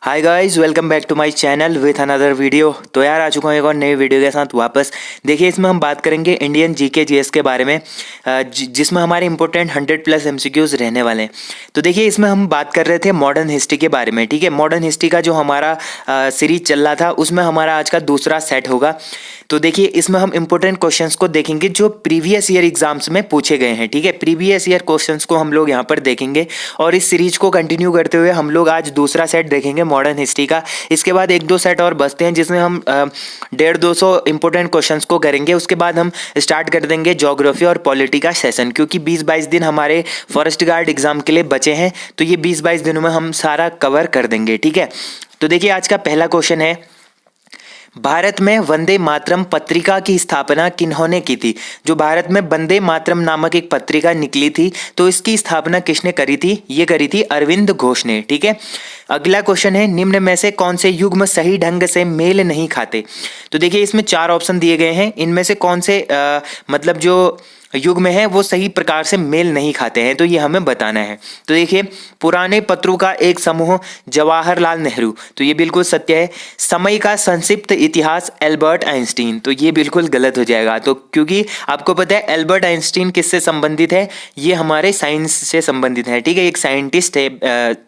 Hi guys, welcome back to my channel with another video. तो यार आ चुका हूँ एक और नई वीडियो के साथ वापस। देखिए, इसमें हम बात करेंगे इंडियन जीके जीएस के बारे में, जिसमें हमारे इंपॉर्टेंट 100+ एमसीक्यूज रहने वाले हैं। तो देखिए, इसमें हम बात कर रहे थे मॉडर्न हिस्ट्री के बारे में। ठीक है, मॉडर्न हिस्ट्री का जो हमारा सीरीज चल रहा था उसमें हमारा आज का दूसरा सेट होगा। तो देखिए, इसमें हम इंपॉर्टेंट क्वेश्चंस को देखेंगे जो प्रीवियस ईयर एग्जाम्स में पूछे गए हैं। ठीक है, प्रीवियस ईयर क्वेश्चंस को हम लोग यहाँ पर देखेंगे और इस सीरीज को कंटिन्यू करते हुए हम लोग आज दूसरा सेट देखेंगे मॉडर्न हिस्ट्री का। इसके बाद 1-2 सेट और बचते हैं जिसमें हम 150-200 इंपॉर्टेंट क्वेश्चंस को करेंगे। उसके बाद हम स्टार्ट कर देंगे ज्योग्राफी और पॉलिटी का सेशन, क्योंकि 20-22 दिन हमारे फॉरेस्ट गार्ड एग्जाम के लिए बचे हैं। तो ये 20-22 दिनों में हम सारा कवर कर देंगे। ठीक है, तो देखिए आज का पहला क्वेश्चन है, भारत में वंदे मातरम पत्रिका की स्थापना किन्होंने की थी? जो भारत में वंदे मातरम नामक एक पत्रिका निकली थी, तो इसकी स्थापना किसने करी थी? ये करी थी अरविंद घोष ने। ठीक है, अगला क्वेश्चन है, निम्न में से कौन से युग्म सही ढंग से मेल नहीं खाते? तो देखिए, इसमें 4 ऑप्शन दिए गए हैं। इनमें से कौन से मतलब जो युग्म है वो सही प्रकार से मेल नहीं खाते हैं, तो ये हमें बताना है। तो देखिए, पुराने पत्रों का एक समूह जवाहरलाल नेहरू, तो ये बिल्कुल सत्य है। समय का संक्षिप्त इतिहास एल्बर्ट आइंस्टीन, तो ये बिल्कुल गलत हो जाएगा। तो क्योंकि आपको पता है एल्बर्ट आइंस्टीन किससे संबंधित है? ये हमारे साइंस से संबंधित है। ठीक है, एक साइंटिस्ट है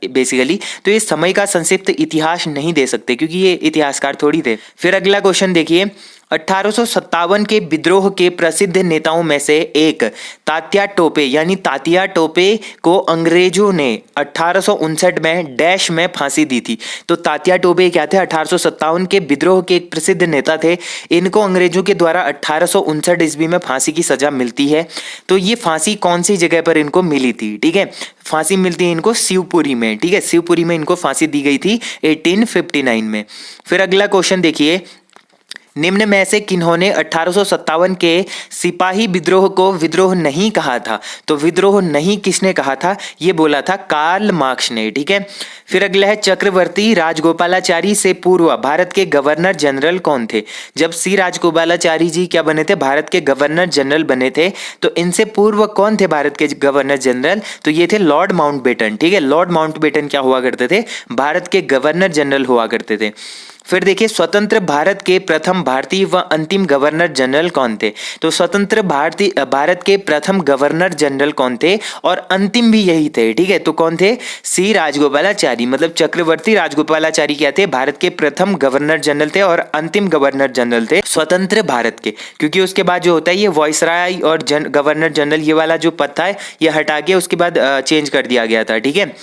बेसिकली। तो ये समय का संक्षिप्त इतिहास नहीं दे सकते क्योंकि ये इतिहासकार थोड़ी थे। फिर अगला क्वेश्चन देखिए, 1857 के विद्रोह के प्रसिद्ध नेताओं में से एक तात्या टोपे यानी तात्या टोपे को अंग्रेजों ने 1859 में डैश में फांसी दी थी। तो तात्या टोपे क्या थे? 1857 के विद्रोह के एक प्रसिद्ध नेता थे। इनको अंग्रेजों के द्वारा 1859 ईस्वी में फांसी की सजा मिलती है। तो ये फांसी कौन सी जगह पर इनको मिली थी? ठीक है, फांसी मिलती है इनको शिवपुरी में। ठीक है, शिवपुरी में इनको फांसी दी गई थी 1859 में। फिर अगला क्वेश्चन देखिए, निम्न में से किन्होंने 1857 के सिपाही विद्रोह को विद्रोह नहीं कहा था? तो विद्रोह नहीं किसने कहा था? ये बोला था कार्ल मार्क्स ने। ठीक है, फिर अगला है, चक्रवर्ती राजगोपालाचारी से पूर्व भारत के गवर्नर जनरल कौन थे? जब सी राजगोपालाचारी जी क्या बने थे? भारत के गवर्नर जनरल बने थे। तो इनसे पूर्व कौन थे भारत के गवर्नर जनरल? तो ये थे लॉर्ड माउंटबेटन। ठीक है, लॉर्ड माउंटबेटन क्या हुआ करते थे? भारत के गवर्नर जनरल हुआ करते थे। फिर देखिए, स्वतंत्र भारत के प्रथम भारतीय व अंतिम गवर्नर जनरल कौन थे? तो स्वतंत्र भारत के प्रथम गवर्नर जनरल कौन थे और अंतिम भी यही थे? ठीक है, तो कौन थे? सी राजगोपालाचारी, मतलब चक्रवर्ती राजगोपालाचारी क्या थे? भारत के प्रथम गवर्नर जनरल थे और अंतिम गवर्नर जनरल थे स्वतंत्र भारत के। क्योंकि उसके बाद जो होता है ये वॉइसराय और गवर्नर जनरल ये वाला जो पद था ये हटा के उसके बाद चेंज कर दिया गया था। ठीक है,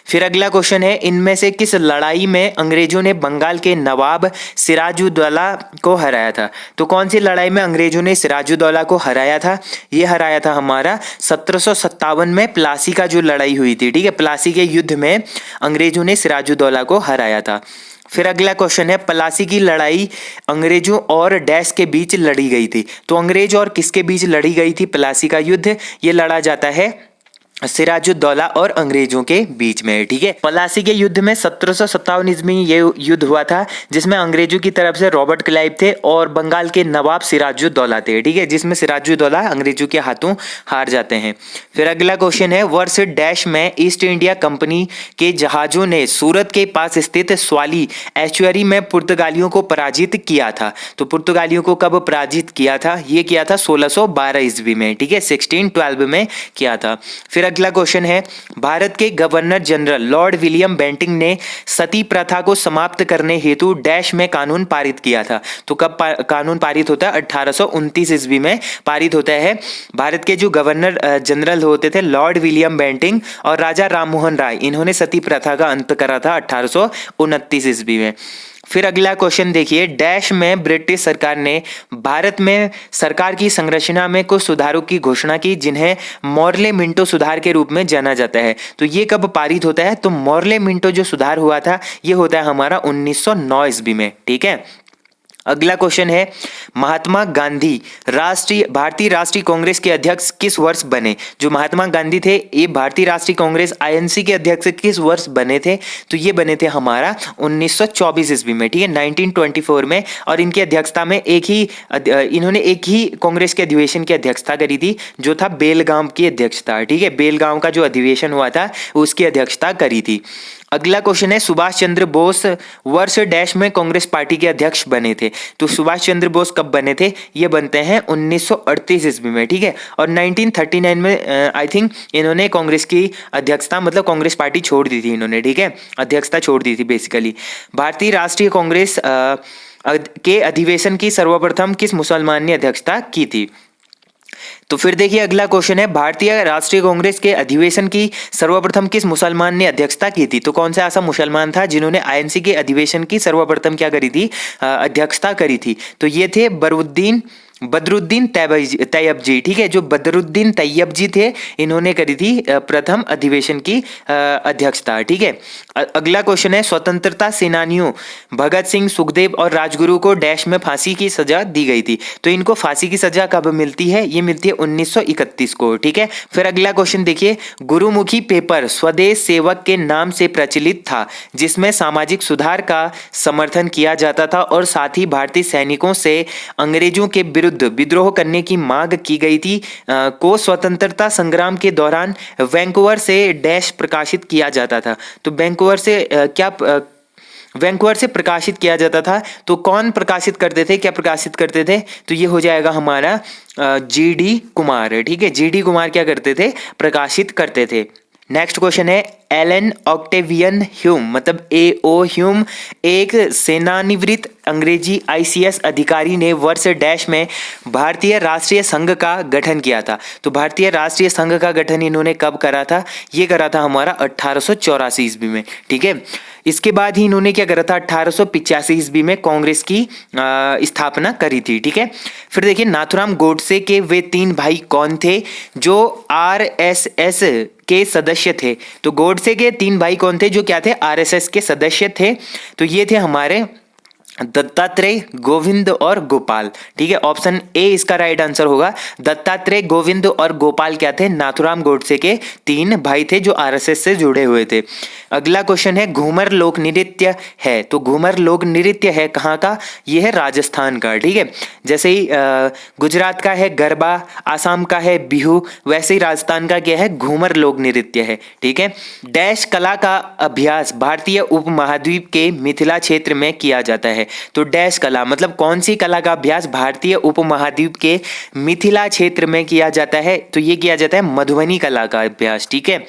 फिर अगला क्वेश्चन है, इनमें से किस लड़ाई में अंग्रेजों ने बंगाल के नवाब सिराजुद्दौला को हराया था? तो कौन सी लड़ाई में अंग्रेजों ने सिराजुद्दौला को हराया था? ये हराया था हमारा 1757 में प्लासी का जो लड़ाई हुई थी। ठीक है, प्लासी के युद्ध में अंग्रेजों ने सिराजुद्दौला को हराया था। फिर अगला क्वेश्चन है, प्लासी की लड़ाई अंग्रेजों और डैश के बीच लड़ी गई थी? तो अंग्रेज और किसके बीच लड़ी गई थी प्लासी का युद्ध? ये लड़ा जाता है सिराजुद्दौला और अंग्रेजों के बीच में। ठीक है, प्लासी के युद्ध में 1757 ईस्वी में ये युद्ध हुआ था जिसमें अंग्रेजों की तरफ से रॉबर्ट क्लाइव थे और बंगाल के नवाब सिराजुद्दौला थे। ठीक है, जिसमें सिराजुद्दौला अंग्रेजों के हाथों हार जाते हैं। फिर अगला क्वेश्चन है, वर्ष डैश में ईस्ट इंडिया कंपनी के जहाजों ने सूरत के पास स्थित स्वाली एस्चुअरी में पुर्तगालियों को पराजित किया था? तो पुर्तगालियों को कब पराजित किया था? ये किया था 1612 ईस्वी में। ठीक है, 1612 में किया था। फिर अगला क्वेश्चन है, भारत के governor general lord William Bentinck ने सती प्रथा को समाप्त करने हेतु डैश में कानून पारित किया था? तो कब कानून पारित होता है? 1829 ईस्वी में पारित होता है। भारत के जो गवर्नर जनरल होते थे लॉर्ड विलियम बेंटिंग और राजा राममोहन राय, इन्होंने सती प्रथा का अंत करा था 1829 ईस्वी में। फिर अगला क्वेश्चन देखिए, डैश में ब्रिटिश सरकार ने भारत में सरकार की संरचना में कुछ सुधारों की घोषणा की जिन्हें मॉर्ले मिंटो सुधार के रूप में जाना जाता है? तो ये कब पारित होता है? तो मॉर्ले मिंटो जो सुधार हुआ था ये होता है हमारा 1909 ईस्वी में। ठीक है, अगला क्वेश्चन है, महात्मा गांधी भारतीय राष्ट्रीय कांग्रेस के अध्यक्ष किस वर्ष बने? जो महात्मा गांधी थे ये भारतीय राष्ट्रीय कांग्रेस आईएनसी के अध्यक्ष किस वर्ष बने थे? तो ये बने थे हमारा 1924 ईस्वी में। ठीक है, 1924 में। और इनकी अध्यक्षता में इन्होंने एक ही कांग्रेस के अधिवेशन की अध्यक्षता करी थी जो था बेलगाम की अध्यक्षता। ठीक है, बेलगाम का जो अधिवेशन हुआ था उसकी अध्यक्षता करी थी। अगला क्वेश्चन है सुभाष चंद्र बोस वर्ष डैश में कांग्रेस पार्टी के अध्यक्ष बने थे। तो सुभाष चंद्र बोस कब बने थे? ये बनते हैं 1938 ईस्वी में, ठीक है। और 1939 में आई थिंक इन्होंने कांग्रेस की अध्यक्षता, मतलब कांग्रेस पार्टी छोड़ दी थी इन्होंने, ठीक है, अध्यक्षता छोड़ दी थी बेसिकली। भारतीय राष्ट्रीय कांग्रेस के अधिवेशन की सर्वप्रथम किस मुसलमान ने अध्यक्षता की थी? तो फिर देखिए अगला क्वेश्चन है भारतीय राष्ट्रीय कांग्रेस के अधिवेशन की सर्वप्रथम किस मुसलमान ने अध्यक्षता की थी? तो कौन सा ऐसा मुसलमान था जिन्होंने आईएनसी के अधिवेशन की सर्वप्रथम क्या करी थी? अध्यक्षता करी थी। तो ये थे बदरुद्दीन तैयब जी, ठीक है। जो बदरुद्दीन तैयब जी थे इन्होंने करी थी प्रथम अधिवेशन की अध्यक्षता, ठीक है। अगला क्वेश्चन है स्वतंत्रता सेनानियों भगत सिंह, सुखदेव और राजगुरु को डैश में फांसी की सजा दी गई थी। तो इनको फांसी की सजा कब मिलती है? ये मिलती है 1931 को, ठीक है। फिर अगला क्वेश्चन देखिए गुरुमुखी पेपर स्वदेश सेवक के नाम से प्रचलित था, जिसमें सामाजिक सुधार का समर्थन किया जाता था और साथ ही भारतीय सैनिकों से अंग्रेजों के विरुद्ध विद्रोह करने की मांग की गई थी, को स्वतंत्रता संग्राम के दौरान वैंकूवर से डैश प्रकाशित किया जाता था। तो वैंकूवर से प्रकाशित किया जाता था। तो कौन प्रकाशित करते थे, क्या प्रकाशित करते थे? तो ये हो जाएगा हमारा जीडी कुमार, ठीक है। जीडी कुमार क्या करते थे? प्रकाशित करते थे। नेक्स्ट क्वेश्चन है एलन ऑक्टेवियन ह्यूम, मतलब A.O. ह्यूम एक सेनानिवृत्त अंग्रेजी ICS अधिकारी ने वर्ष डैश में भारतीय राष्ट्रीय संघ का गठन किया था। तो भारतीय राष्ट्रीय संघ का गठन इन्होंने कब करा था? ये करा था हमारा 1884 ईस्वी में, ठीक है। इसके बाद ही इन्होंने क्या करा था? 1885 ईस्वी में कांग्रेस की स्थापना करी थी, ठीक है। फिर देखिए नाथुराम गोडसे के वे 3 भाई कौन थे जो RSS के सदस्य थे? तो गोडसे के 3 भाई कौन थे जो क्या थे? RSS के सदस्य थे। तो ये थे हमारे दत्तात्रेय, गोविंद और गोपाल, ठीक है। ऑप्शन ए इसका राइट आंसर होगा। दत्तात्रेय, गोविंद और गोपाल क्या थे? नाथुराम गोडसे के 3 भाई थे जो आरएसएस से जुड़े हुए थे। अगला क्वेश्चन है घूमर लोक नृत्य है। तो घूमर लोक नृत्य है कहाँ का? ये है राजस्थान का, ठीक है। जैसे ही गुजरात का है गरबा, आसाम का है बिहू, वैसे ही राजस्थान का क्या है? घूमर लोक नृत्य है, ठीक है। डैश कला का अभ्यास भारतीय उपमहाद्वीप के मिथिला क्षेत्र में किया जाता है। तो डैश कला मतलब कौन सी कला का अभ्यास भारतीय उपमहाद्वीप के मिथिला क्षेत्र में किया जाता है? तो ये किया जाता है मधुबनी कला का अभ्यास, ठीक है।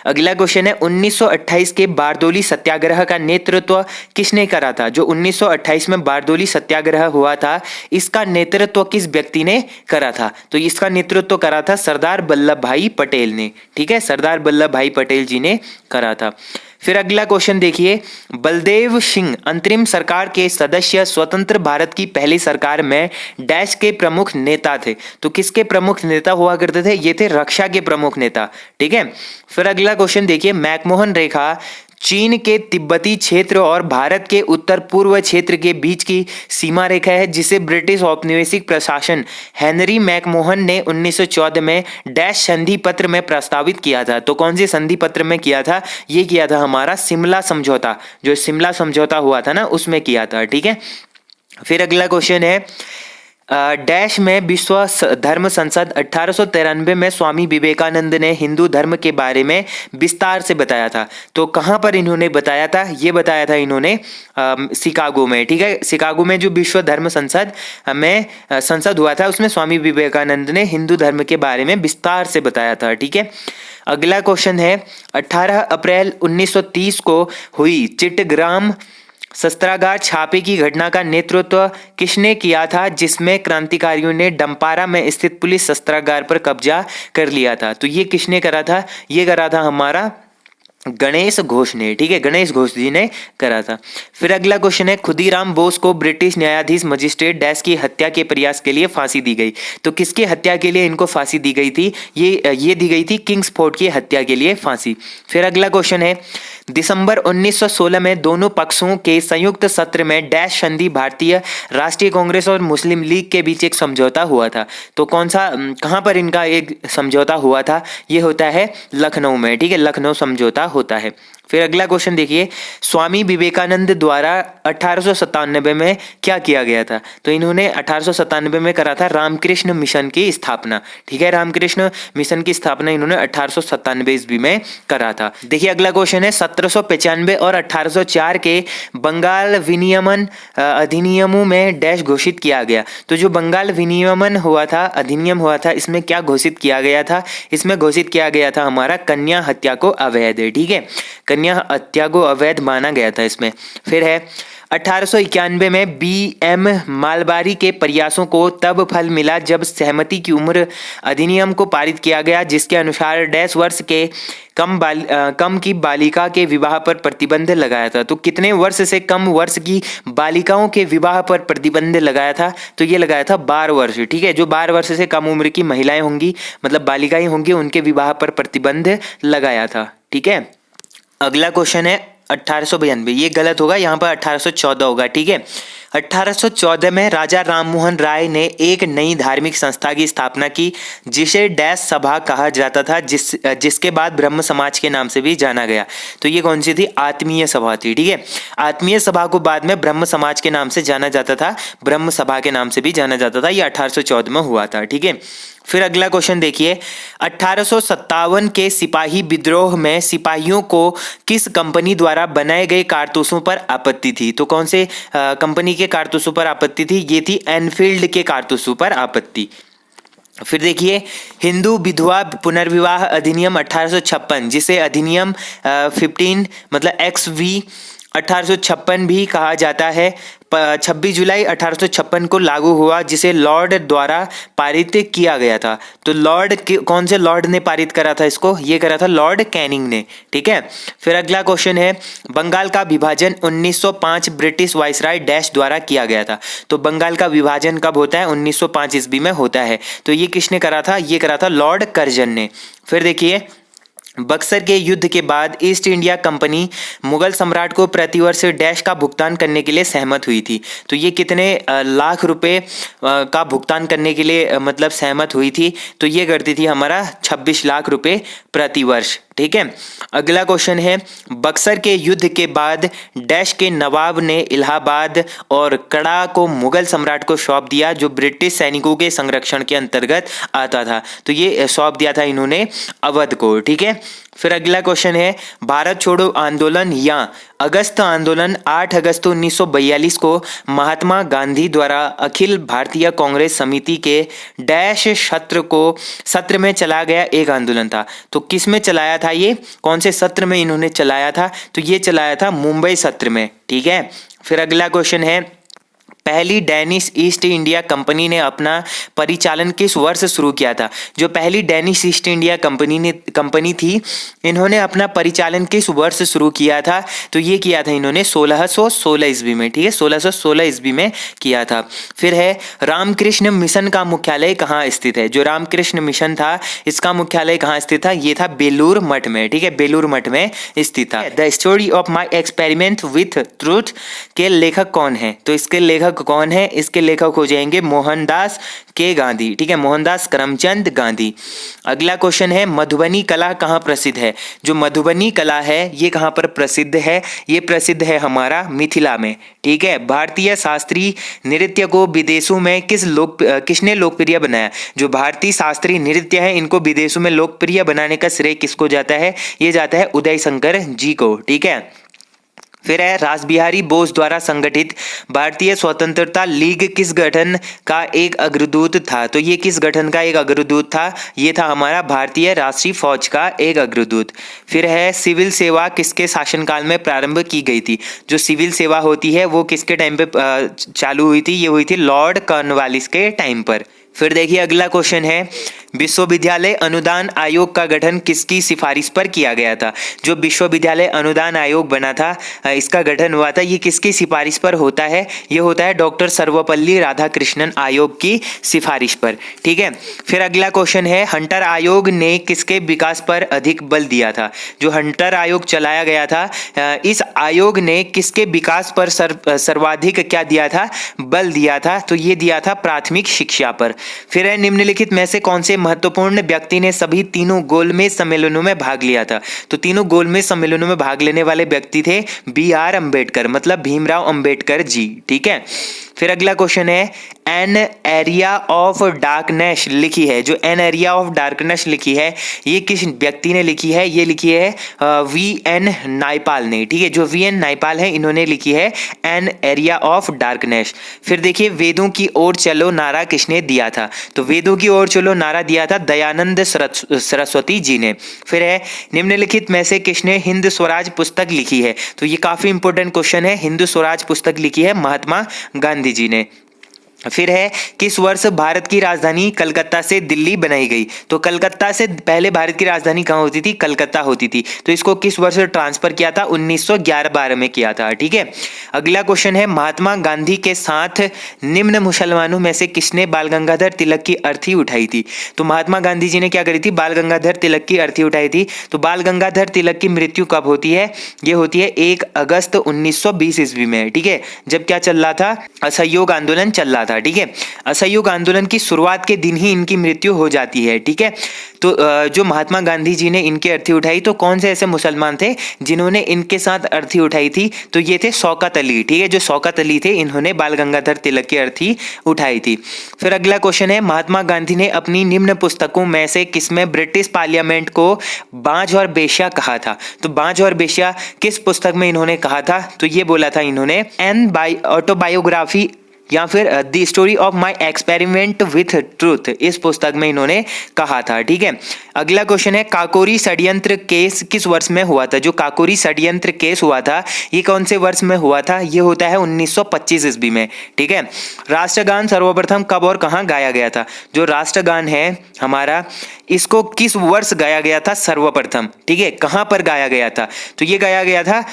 अगला क्वेश्चन है 1928 के बारदोली सत्याग्रह का नेतृत्व किसने करा था? जो 1928 में बारदोली सत्याग्रह हुआ था इसका नेतृत्व किस व्यक्ति ने करा था? तो इसका नेतृत्व करा था सरदार वल्लभ भाई पटेल ने, ठीक है। सरदार वल्लभ भाई पटेल जी ने करा था। फिर अगला क्वेश्चन देखिए बलदेव सिंह अंतरिम सरकार के सदस्य स्वतंत्र भारत की पहली सरकार में डैश के प्रमुख नेता थे। तो किसके प्रमुख नेता हुआ करते थे? ये थे रक्षा के प्रमुख नेता, ठीक है। फिर अगला क्वेश्चन देखिए मैकमोहन रेखा चीन के तिब्बती क्षेत्र और भारत के उत्तर पूर्व क्षेत्र के बीच की सीमा रेखा है जिसे ब्रिटिश औपनिवेशिक प्रशासन हेनरी मैकमोहन ने 1914 में डैश संधि पत्र में प्रस्तावित किया था। तो कौन सी संधि पत्र में किया था? ये किया था हमारा शिमला समझौता, जो शिमला समझौता हुआ था ना उसमें किया था, ठीक है। फिर अगला क्वेश्चन है डैश में विश्व धर्म संसद 1893 में स्वामी विवेकानंद ने हिंदू धर्म के बारे में विस्तार से बताया था। तो कहाँ पर इन्होंने बताया था? ये बताया था इन्होंने शिकागो में, ठीक है। शिकागो में जो विश्व धर्म संसद में संसद हुआ था उसमें स्वामी विवेकानंद ने हिंदू धर्म के बारे में विस्तार से बताया था, ठीक है। अगला क्वेश्चन है 18 अप्रैल 1930 को हुई चिट्टग्राम शस्त्रागार छापे की घटना का नेतृत्व किसने किया था जिसमें क्रांतिकारियों ने डंपारा में स्थित पुलिस शस्त्रागार पर कब्जा कर लिया था? तो ये किसने करा था? ये करा था हमारा गणेश घोष ने, ठीक है। गणेश घोष जी ने करा था। फिर अगला क्वेश्चन है खुदीराम बोस को ब्रिटिश न्यायाधीश मजिस्ट्रेट डैश की हत्या के प्रयास के लिए फांसी दी गई। तो किसकी हत्या के लिए इनको फांसी दी गई थी? ये दी गई थी किंग्सफोर्ड की हत्या के लिए फांसी। फिर अगला क्वेश्चन है दिसंबर 1916 में दोनों पक्षों के संयुक्त सत्र में डैश संधि भारतीय राष्ट्रीय कांग्रेस और मुस्लिम लीग के बीच एक समझौता हुआ था। तो कहाँ पर इनका एक समझौता हुआ था? ये होता है लखनऊ में, ठीक है। लखनऊ समझौता होता है। फिर अगला क्वेश्चन देखिए, स्वामी विवेकानंद द्वारा 1897 में क्या किया गया था? तो इन्होंने 1897 में करा था रामकृष्ण मिशन की स्थापना। ठीक है, रामकृष्ण मिशन की स्थापना इन्होंने 1897 ईस्वी में करा था। देखिए अगला क्वेश्चन है, 1795 और 1804 के बंगाल विनियमन अधिनियमों में डैश घोषित किया गया। तो जो बंगाल विनियमन हुआ था, अधिनियम हुआ था, इसमें क्या घोषित किया गया था? इसमें घोषित किया गया था हमारा कन्या हत्या को अवैध है। ठीक है, कन्या हत्या को अवैध माना गया था इसमें। फिर है 1891 में B.M. मालबारी के प्रयासों को तब फल मिला जब सहमति की उम्र अधिनियम को पारित किया गया, जिसके अनुसार डैश वर्ष के कम की बालिका के विवाह पर प्रतिबंध लगाया था। तो कितने वर्ष से कम वर्ष की बालिकाओं के विवाह पर प्रतिबंध लगाया था? तो ये लगाया था 12 वर्ष। ठीक है, जो 12 वर्ष से कम उम्र की महिलाएं होंगी, मतलब बालिकाएं होंगी, उनके विवाह पर प्रतिबंध लगाया था। ठीक है, अगला क्वेश्चन है 1892, ये गलत होगा, यहाँ पर 1814 होगा। ठीक है, 1814 में राजा राममोहन राय ने एक नई धार्मिक संस्था की स्थापना की, जिसे डैश सभा कहा जाता था, जिसके बाद ब्रह्म समाज के नाम से भी जाना गया। तो ये कौन सी थी? आत्मीय सभा थी। ठीक है, आत्मीय सभा को बाद में ब्रह्म समाज के नाम से जाना जाता था, ब्रह्म सभा के नाम से भी जाना जाता था। ये 1814 में हुआ था। ठीक है, फिर अगला क्वेश्चन देखिए, 1857 के सिपाही विद्रोह में सिपाहियों को किस कंपनी द्वारा बनाए गए कारतूसों पर आपत्ति थी? तो कौन से कंपनी के कारतूसों पर आपत्ति थी? ये थी एनफील्ड के कारतूसों पर आपत्ति। फिर देखिए, हिंदू विधवा पुनर्विवाह अधिनियम 1856, जिसे अधिनियम 15 मतलब XV 1856 भी कहा जाता है, 26 जुलाई 1856 को लागू हुआ, जिसे लॉर्ड द्वारा पारित किया गया था। तो कौन से लॉर्ड ने पारित करा था इसको? ये करा था लॉर्ड कैनिंग ने। ठीक है, फिर अगला क्वेश्चन है, बंगाल का विभाजन 1905 ब्रिटिश वाइसराय डैश द्वारा किया गया था। तो बंगाल का विभाजन कब होता है? 1905 ईस्वी में होता है। तो ये किसने करा था? ये करा था लॉर्ड कर्जन ने। फिर देखिए, बक्सर के युद्ध के बाद ईस्ट इंडिया कंपनी मुगल सम्राट को प्रतिवर्ष डैश का भुगतान करने के लिए सहमत हुई थी। तो ये कितने लाख रुपए का भुगतान करने के लिए मतलब सहमत हुई थी? तो ये करती थी हमारा 26 लाख रुपए प्रतिवर्ष। ठीक है, अगला क्वेश्चन है, बक्सर के युद्ध के बाद डैश के नवाब ने इलाहाबाद और कड़ा को मुगल सम्राट को सौंप दिया, जो ब्रिटिश सैनिकों के संरक्षण के अंतर्गत आता था। तो ये सौंप दिया था इन्होंने अवध को। ठीक है, फिर अगला क्वेश्चन है, भारत छोड़ो आंदोलन या अगस्त आंदोलन 8 अगस्त 1942 को महात्मा गांधी द्वारा अखिल भारतीय कांग्रेस समिति के डैश सत्र में चला गया एक आंदोलन था। तो किस में चलाया था? ये कौन से सत्र में इन्होंने चलाया था? तो ये चलाया था मुंबई सत्र में। ठीक है, फिर अगला क्वेश्चन है, पहली डेनिश ईस्ट इंडिया कंपनी ने अपना परिचालन किस वर्ष शुरू किया था? जो पहली डेनिश ईस्ट इंडिया कंपनी थी, इन्होंने अपना परिचालन किस वर्ष शुरू किया था? तो ये किया था इन्होंने 1616 ईस्वी में। ठीक है, 1616 ईस्वी में किया था। फिर है, रामकृष्ण मिशन का मुख्यालय कहाँ स्थित है? जो रामकृष्ण मिशन था, इसका मुख्यालय कहाँ स्थित था? ये था बेलूर मठ में। ठीक है, बेलूर मठ में स्थित था। The story of my experiment with truth के लेखक कौन है? तो इसके लेखक कौन है? इसके लेखक हो जाएंगे मोहनदास के गांधी। ठीक है, मोहनदास करमचंद गांधी। अगला क्वेश्चन है, मधुबनी कला कहाँ प्रसिद्ध है? जो मधुबनी कला है, ये कहाँ पर प्रसिद्ध है? ये प्रसिद्ध है हमारा मिथिला में। ठीक है, भारतीय शास्त्रीय नृत्य को विदेशों में किसने लोकप्रिय बनाया? जो भारतीय शास्त्रीय नृत्य है, इनको विदेशों में लोकप्रिय बनाने का श्रेय किसको जाता है? ये जाता है उदय शंकर जी को। ठीक है, फिर है, रासबिहारी बोस द्वारा संगठित भारतीय स्वतंत्रता लीग किस गठन का एक अग्रदूत था? तो ये किस गठन का एक अग्रदूत था? ये था हमारा भारतीय राष्ट्रीय फौज का एक अग्रदूत। फिर है, सिविल सेवा किसके शासनकाल में प्रारंभ की गई थी? जो सिविल सेवा होती है वो किसके टाइम पे चालू हुई थी? ये हुई थी लॉर्ड कॉर्नवालिस के टाइम पर। फिर देखिए, अगला क्वेश्चन है, विश्वविद्यालय अनुदान आयोग का गठन किसकी सिफारिश पर किया गया था? जो विश्वविद्यालय अनुदान आयोग बना था, इसका गठन हुआ था, ये किसकी सिफारिश पर होता है? ये होता है डॉक्टर सर्वपल्ली राधाकृष्णन आयोग की सिफारिश पर। ठीक है, फिर अगला क्वेश्चन है, हंटर आयोग ने किसके विकास पर अधिक बल दिया था? जो हंटर आयोग चलाया गया था, इस आयोग ने किसके विकास पर सर्वाधिक क्या दिया था? बल दिया था। तो ये दिया था प्राथमिक शिक्षा पर। फिर है निम्नलिखित में से कौन से महत्वपूर्ण व्यक्ति ने सभी तीनों गोलमेज सम्मेलनों में भाग लिया था। तो तीनों गोलमेज सम्मेलनों में भाग लेने वाले व्यक्ति थे BR अम्बेडकर, मतलब भीमराव अंबेडकर जी। ठीक है, फिर अगला क्वेश्चन है एन एरिया ऑफ डार्कनेस लिखी है, जो एन एरिया ऑफ डार्कनेस लिखी है ये किस व्यक्ति ने लिखी है, ये लिखी है VN नायपाल ने। ठीक है, जो VN नायपाल है इन्होंने लिखी है एन एरिया ऑफ डार्कनेस। फिर देखिए वेदों की ओर चलो नारा किसने दिया था। तो वेदों की ओर चलो नारा दिया था दयानंद सरस्वती जी ने। फिर है निम्नलिखित में से किसने हिंद स्वराज पुस्तक लिखी है। तो ये काफी इंपॉर्टेंट क्वेश्चन है, हिंद स्वराज पुस्तक लिखी है महात्मा गांधी जी ने। फिर है किस वर्ष भारत की राजधानी कलकत्ता से दिल्ली बनाई गई। तो कलकत्ता से पहले भारत की राजधानी कहाँ होती थी, कलकत्ता होती थी। तो इसको किस वर्ष ट्रांसफर किया था, 1911-12 में किया था। ठीक है, अगला क्वेश्चन है महात्मा गांधी के साथ निम्न मुसलमानों में से किसने बाल गंगाधर तिलक की अर्थी उठाई थी। तो महात्मा गांधी जी ने क्या करी थी, बाल गंगाधर तिलक की अर्थी उठाई थी। तो बाल गंगाधर तिलक की मृत्यु कब होती है, ये होती है 1 अगस्त 1920 ईस्वी में। ठीक है, जब क्या चल रहा था, असहयोग आंदोलन चल रहा था। ठीक है, असहयोग आंदोलन की शुरुआत के दिन ही इनकी मृत्यु हो जाती है। ठीक है, तो जो महात्मा गांधी जी ने इनकी अर्थी उठाई, तो कौन से ऐसे मुसलमान थे जिन्होंने इनके साथ अर्थी उठाई थी, तो ये थे शौकत अली। ठीक है, जो शौकत अली थे इन्होंने बाल गंगाधर तिलक की अर्थी उठाई थी। फिर अगला क्वेश्चन है महात्मा गांधी ने अपनी निम्न पुस्तकों में से किसमें ब्रिटिश पार्लियामेंट को बांझ और बेश्या कहा था। तो बांझ और बेश्या किस पुस्तक में इन्होंने कहा था, तो ये बोला था इन्होंने एन ऑटोबायोग्राफी या फिर the story of my experiment with truth, इस पुस्तक में इन्होंने कहा था। ठीक है, अगला क्वेश्चन है काकोरी षड्यंत्र केस किस वर्ष में हुआ था। जो काकोरी षड्यंत्र केस हुआ था ये कौन से वर्ष में हुआ था, ये होता है 1925 ईस्वी में। ठीक है, राष्ट्रगान सर्वप्रथम कब और कहाँ गाया गया था। जो राष्ट्रगान है हमारा, इसको किस वर्ष गाया गया था सर्वप्रथम। ठीक है, कहाँ पर गाया गया था, तो ये गाया गया था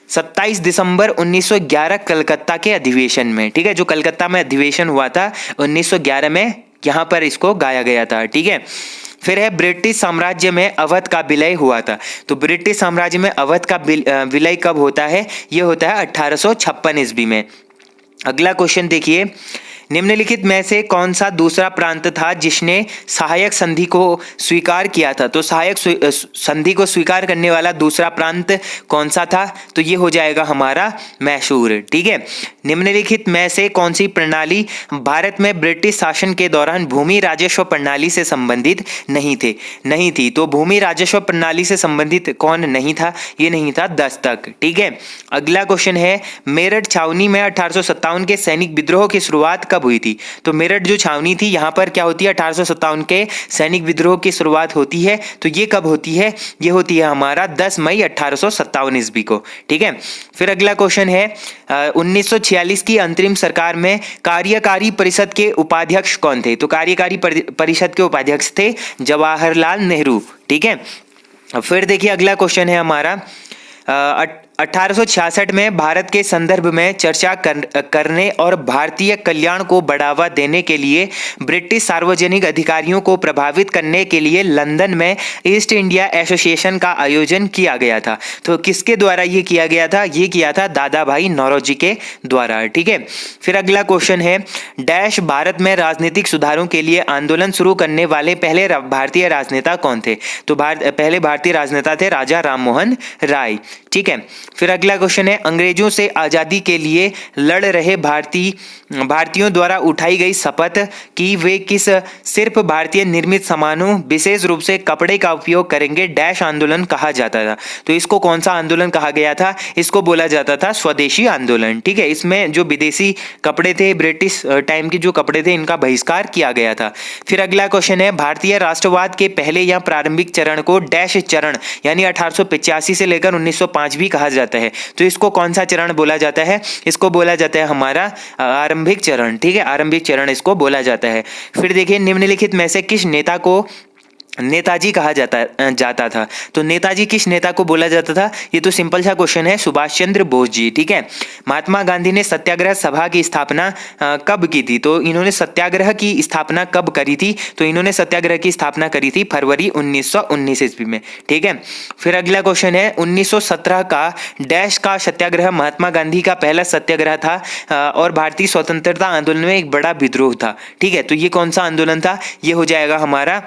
27 दिसंबर 1911 कलकत्ता के अधिवेशन में। ठीक है, जो कलकत्ता में अधिवेशन हुआ था 1911 में, यहाँ पर इसको गाया गया था। ठीक है, फिर है ब्रिटिश साम्राज्य में अवध का विलय हुआ था। तो ब्रिटिश साम्राज्य में अवध का विलय कब होता है, ये होता है 1856 ईस्वी में। अगला क्वेश्चन देखिए निम्नलिखित में से कौन सा दूसरा प्रांत था जिसने सहायक संधि को स्वीकार किया था। तो सहायक संधि को स्वीकार करने वाला दूसरा प्रांत कौन सा था, तो ये हो जाएगा हमारा मैसूर। ठीक है, निम्नलिखित में से कौन सी प्रणाली भारत में ब्रिटिश शासन के दौरान भूमि राजस्व प्रणाली से संबंधित नहीं थी। तो भूमि राजस्व प्रणाली से संबंधित कौन नहीं था, ये नहीं था दस्तक। ठीक है, अगला क्वेश्चन है मेरठ छावनी में 1857 के सैनिक विद्रोह की शुरुआत कब हुई थी। तो मेरठ जो छावनी थी यहाँ पर क्या होती है, 1857 के सैनिक विद्रोह की शुरुआत होती है। तो ये कब होती है, ये होती है हमारा 10 मई 1857 ईस्वी को। ठीक है, फिर अगला क्वेश्चन है 1946 की अंतरिम सरकार में कार्यकारी परिषद के उपाध्यक्ष कौन थे। तो कार्यकारी परिषद के उपाध्यक्ष थे जवाहरलाल नेहरू। ठीक है, फिर देखिए अगला क्वेश्चन है हमारा 1866 में भारत के संदर्भ में चर्चा करने और भारतीय कल्याण को बढ़ावा देने के लिए ब्रिटिश सार्वजनिक अधिकारियों को प्रभावित करने के लिए लंदन में ईस्ट इंडिया एसोसिएशन का आयोजन किया गया था। तो किसके द्वारा ये किया गया था, ये किया था दादा भाई नौरोजी के द्वारा। ठीक है, फिर अगला क्वेश्चन है डैश भारत में राजनीतिक सुधारों के लिए आंदोलन शुरू करने वाले पहले भारतीय राजनेता कौन थे। तो पहले भारतीय राजनेता थे राजा राममोहन राय। ठीक है, फिर अगला क्वेश्चन है अंग्रेजों से आज़ादी के लिए लड़ रहे भारतीयों द्वारा उठाई गई शपथ कि वे किस सिर्फ भारतीय निर्मित सामानों विशेष रूप से कपड़े का उपयोग करेंगे डैश आंदोलन कहा जाता था। तो इसको कौन सा आंदोलन कहा गया था, इसको बोला जाता था स्वदेशी आंदोलन। ठीक है, इसमें जो विदेशी कपड़े थे, ब्रिटिश टाइम के जो कपड़े थे, इनका बहिष्कार किया गया था। फिर अगला क्वेश्चन है भारतीय राष्ट्रवाद के पहले या प्रारंभिक चरण को डैश चरण यानी 1885 से लेकर 1905 भी कहा जाता है। तो इसको कौन सा चरण बोला जाता है, इसको बोला जाता है हमारा आरंभिक चरण। ठीक है, आरंभिक चरण इसको बोला जाता है। फिर देखिए निम्नलिखित में से किस नेता को नेताजी कहा जाता था। तो नेताजी किस नेता को बोला जाता था? ये तो सिंपल सा क्वेश्चन है, सुभाष चंद्र बोस जी। ठीक है। महात्मा गांधी ने सत्याग्रह सभा की स्थापना कब की थी? तो इन्होंने सत्याग्रह की स्थापना कब करी थी? तो इन्होंने सत्याग्रह की स्थापना करी थी फरवरी 1919 ईस्वी में। ठीक है। फिर अगला क्वेश्चन है 1917 का डैश का सत्याग्रह महात्मा गांधी का पहला सत्याग्रह था और भारतीय स्वतंत्रता आंदोलन में एक बड़ा विद्रोह था। ठीक है। तो ये कौन सा आंदोलन था? ये हो जाएगा हमारा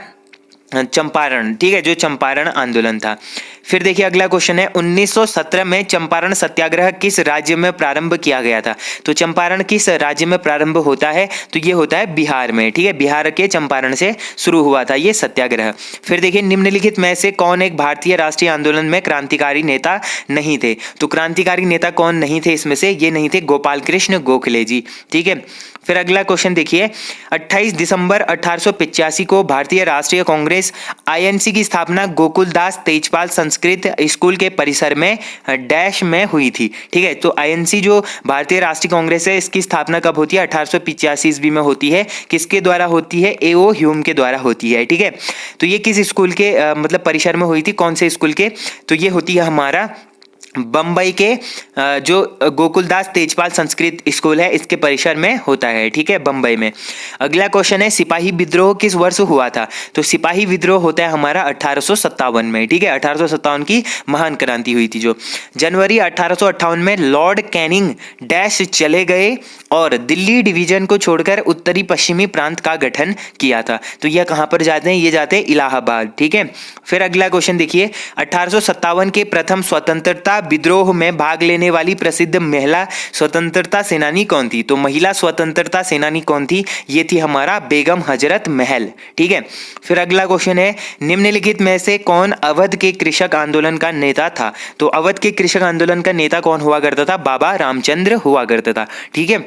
चंपारण। ठीक है, जो चंपारण आंदोलन था। फिर देखिए अगला क्वेश्चन है 1917 में चंपारण सत्याग्रह किस राज्य में प्रारंभ किया गया था? तो चंपारण किस राज्य में प्रारंभ होता है? तो ये होता है बिहार में। ठीक है, बिहार के चंपारण से शुरू हुआ था ये सत्याग्रह। फिर देखिए निम्नलिखित में से कौन एक भारतीय राष्ट्रीय आंदोलन में क्रांतिकारी नेता नहीं थे? तो क्रांतिकारी नेता कौन नहीं थे इसमें से? ये नहीं थे गोपाल कृष्ण गोखले जी। ठीक है। फिर अगला क्वेश्चन देखिए 28 दिसंबर 1885 को भारतीय राष्ट्रीय कांग्रेस आईएनसी की स्थापना गोकुलदास तेजपाल संस्कृत स्कूल के परिसर में डैश में हुई थी। ठीक है। तो आईएनसी जो भारतीय राष्ट्रीय कांग्रेस है, इसकी स्थापना कब होती है? 1885 ईस्वी में होती है। किसके द्वारा होती है? एओ ह्यूम के द्वारा होती है। ठीक है। तो ये किस स्कूल के मतलब परिसर में हुई थी? कौन से स्कूल के? तो ये होती है हमारा बम्बई के जो गोकुलदास तेजपाल संस्कृत स्कूल है, इसके परिसर में होता है। ठीक है, बम्बई में। अगला क्वेश्चन है सिपाही विद्रोह किस वर्ष हुआ था? तो सिपाही विद्रोह होता है हमारा 1857 में। ठीक है, 1857 की महान क्रांति हुई थी जो। जनवरी 1858 में लॉर्ड कैनिंग डैश चले गए और दिल्ली डिवीजन को छोड़कर उत्तरी पश्चिमी प्रांत का गठन किया था। तो यह कहां पर जाते हैं? ये जाते हैं इलाहाबाद। ठीक है। फिर अगला क्वेश्चन देखिए 1857 के प्रथम स्वतंत्रता विद्रोह में भाग लेने वाली प्रसिद्ध महिला स्वतंत्रता सेनानी कौन थी? तो महिला स्वतंत्रता सेनानी कौन थी? ये थी हमारा बेगम हजरत महल। ठीक है। फिर अगला क्वेश्चन है निम्नलिखित में से कौन अवध के कृषक आंदोलन का नेता था? तो अवध के कृषक आंदोलन का नेता कौन हुआ करता था? बाबा रामचंद्र हुआ करता था। ठीक है।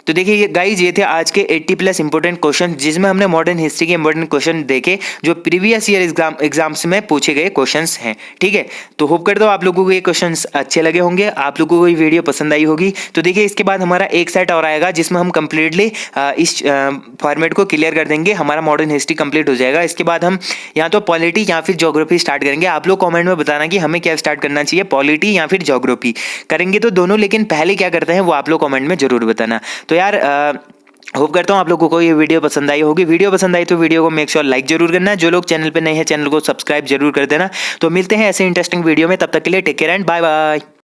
तो देखिए गाइज ये थे आज के 80+ इंपॉर्टेंट क्वेश्चन, जिसमें हमने मॉडर्न हिस्ट्री के इंपॉर्टेंट क्वेश्चन देखे जो प्रीवियस ईयर एग्जाम्स में पूछे गए क्वेश्चंस हैं। ठीक है। तो होप करता हूँ आप लोगों को ये क्वेश्चंस अच्छे लगे होंगे, आप लोगों को ये वीडियो पसंद आई होगी। तो देखिए इसके बाद हमारा एक सेट और आएगा जिसमें हम कंप्लीटली इस फॉर्मेट को क्लियर कर देंगे। हमारा मॉडर्न हिस्ट्री कंप्लीट हो जाएगा। इसके बाद हम या तो पॉलिटी या फिर ज्योग्राफी स्टार्ट करेंगे। आप लोग कॉमेंट में बताना कि हमें क्या स्टार्ट करना चाहिए, पॉलिटी या फिर ज्योग्राफी। करेंगे तो दोनों, लेकिन पहले क्या करते हैं वो आप लोग कॉमेंट में जरूर बताना। तो यार होप करता हूँ आप लोगों को ये वीडियो पसंद आई होगी। वीडियो पसंद आई तो वीडियो को मेक श्योर लाइक जरूर करना। जो लोग चैनल पे नए हैं चैनल को सब्सक्राइब जरूर कर देना। तो मिलते हैं ऐसे इंटरेस्टिंग वीडियो में, तब तक के लिए take care and bye bye.